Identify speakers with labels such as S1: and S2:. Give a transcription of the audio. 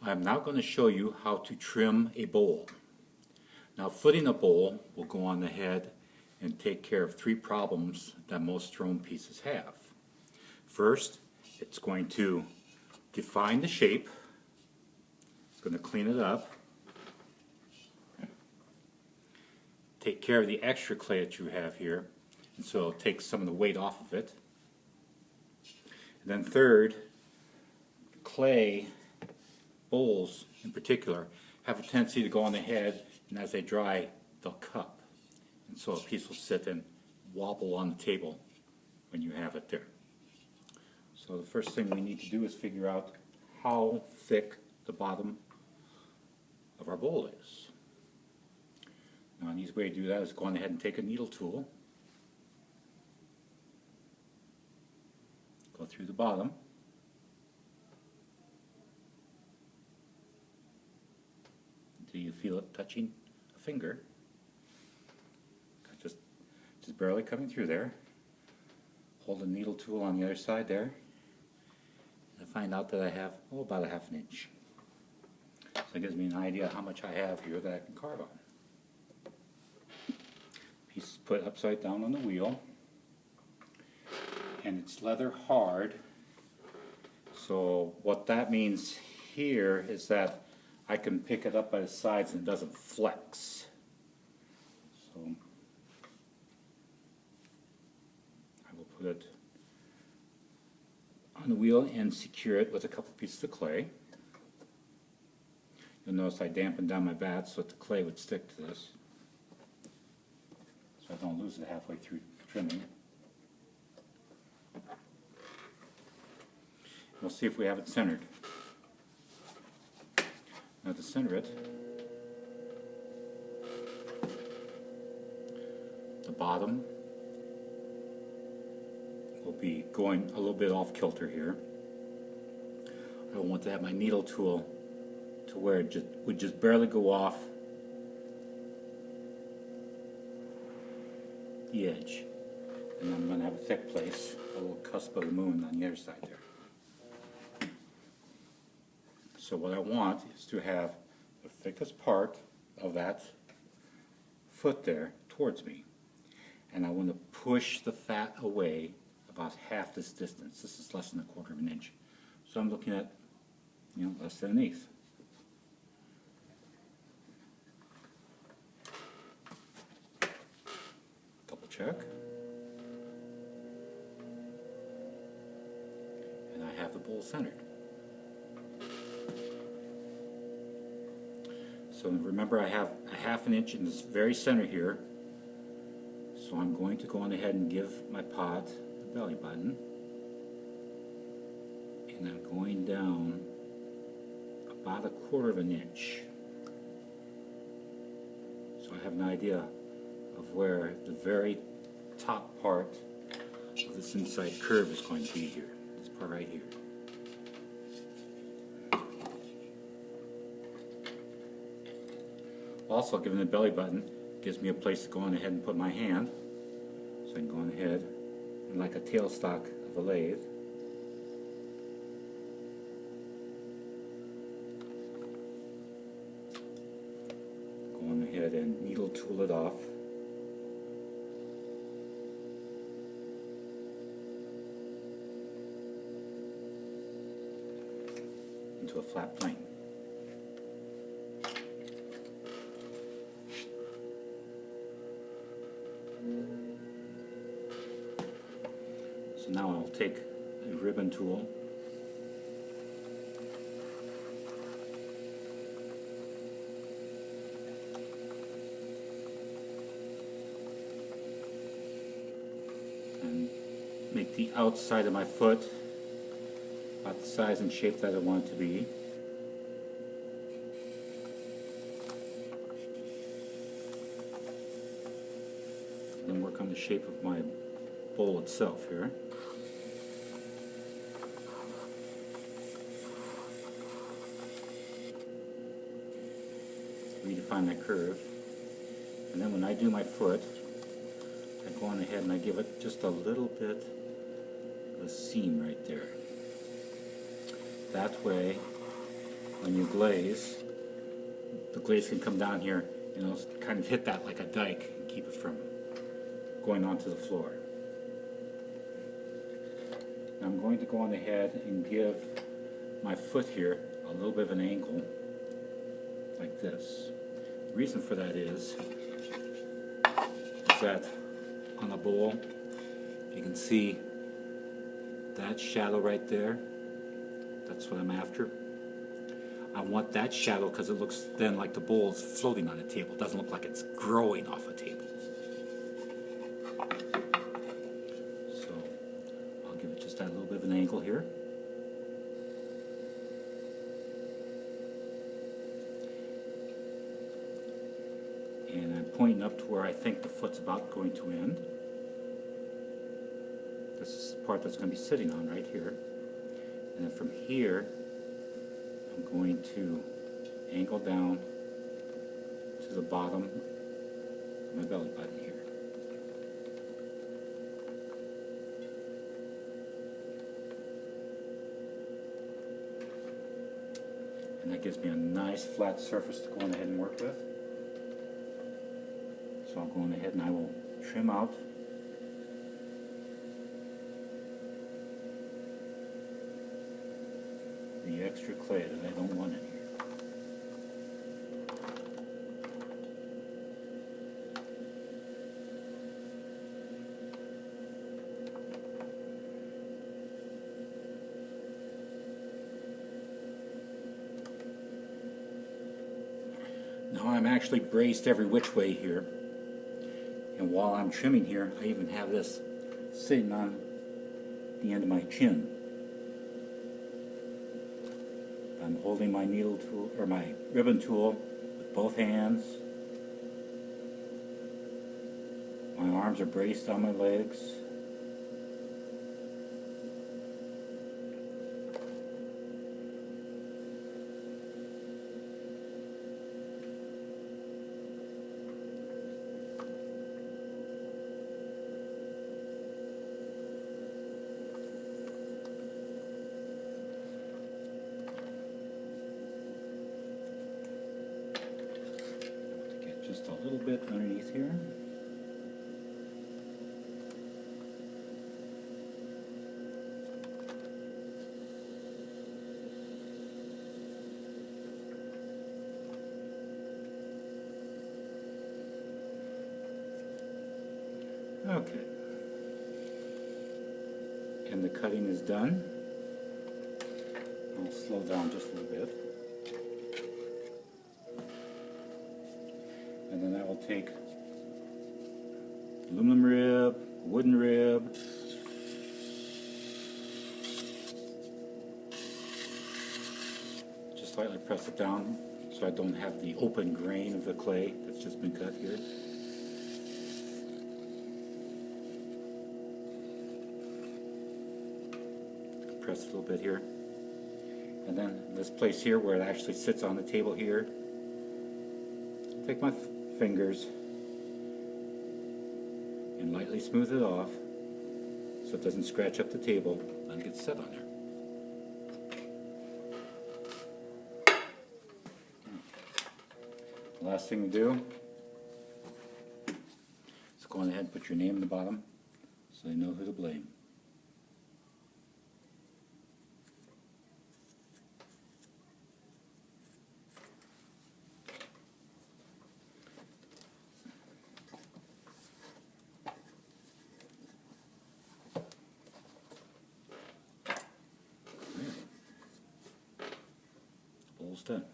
S1: I'm now going to show you how to trim a bowl. Now, footing a bowl will go on ahead and take care of three problems that most stone pieces have. First, it's going to define the shape. It's going to clean it up. Take care of the extra clay that you have here, and so it'll take some of the weight off of it. And then third, clay bowls in particular have a tendency to go on the head, and as they dry, they'll cup. And so a piece will sit and wobble on the table when you have it there. So the first thing we need to do is figure out how thick the bottom of our bowl is. Now, an easy way to do that is go on ahead and take a needle tool, go through the bottom, until you feel it touching a finger. Just barely coming through there. Hold the needle tool on the other side there. And I find out that I have about a half an inch. So it gives me an idea how much I have here that I can carve on. Piece is put upside down on the wheel, and it's leather hard. So what that means here is that I can pick it up by the sides and it doesn't flex. So I will put it on the wheel and secure it with a couple pieces of clay. You'll notice I dampened down my bat so that the clay would stick to this, so I don't lose it halfway through trimming. We'll see if we have it centered. Now to center it, the bottom will be going a little bit off kilter here. I want to have my needle tool to where it would just barely go off the edge. And I'm going to have a thick place, a little cusp of the moon on the other side there. So what I want is to have the thickest part of that foot there towards me. And I want to push the fat away about half this distance. This is less than 1/4 of an inch. So I'm looking at, less than an eighth. Double check. And I have the bowl centered. So remember, I have a half an inch in this very center here. So I'm going to go on ahead and give my pot the belly button. And I'm going down about 1/4 of an inch. So I have an idea of where the very top part of this inside curve is going to be here. This part right here. Also, given the belly button, gives me a place to go on ahead and put my hand. So I can go on ahead and, like a tailstock of a lathe, go on ahead and needle tool it off. Into a flat plane. So now I'll take a ribbon tool and make the outside of my foot about the size and shape that I want it to be. And then work on the shape of my bowl itself here. Redefine that curve. And then when I do my foot, I go on ahead and I give it just a little bit of a seam right there. That way when you glaze, the glaze can come down here, you know, kind of hit that like a dike and keep it from going onto the floor. Now I'm going to go on ahead and give my foot here a little bit of an angle like this. The reason for that is that on the bowl you can see that shadow right there. That's what I'm after. I want that shadow because it looks then like the bowl is floating on a table. It doesn't look like it's growing off a table. So I'll give it just that little bit of an angle here. And I'm pointing up to where I think the foot's about going to end. This is the part that's going to be sitting on right here. And then from here, I'm going to angle down to the bottom of my belly button here. And that gives me a nice flat surface to go on ahead and work with. So I'll go on ahead and I will trim out the extra clay that I don't want in here. Now I'm actually braced every which way here. And while I'm trimming here, I even have this sitting on the end of my chin. I'm holding my needle tool, or my ribbon tool, with both hands. My arms are braced on my legs. Just a little bit underneath here. Okay. And the cutting is done. I'll slow down just a little bit. And then I will take aluminum rib, wooden rib, just slightly press it down so I don't have the open grain of the clay that's just been cut here. Press it a little bit here. And then this place here where it actually sits on the table here, take my fingers and lightly smooth it off so it doesn't scratch up the table and get set on there. The last thing to do is go on ahead and put your name in the bottom so they know who to blame. Bowl's done.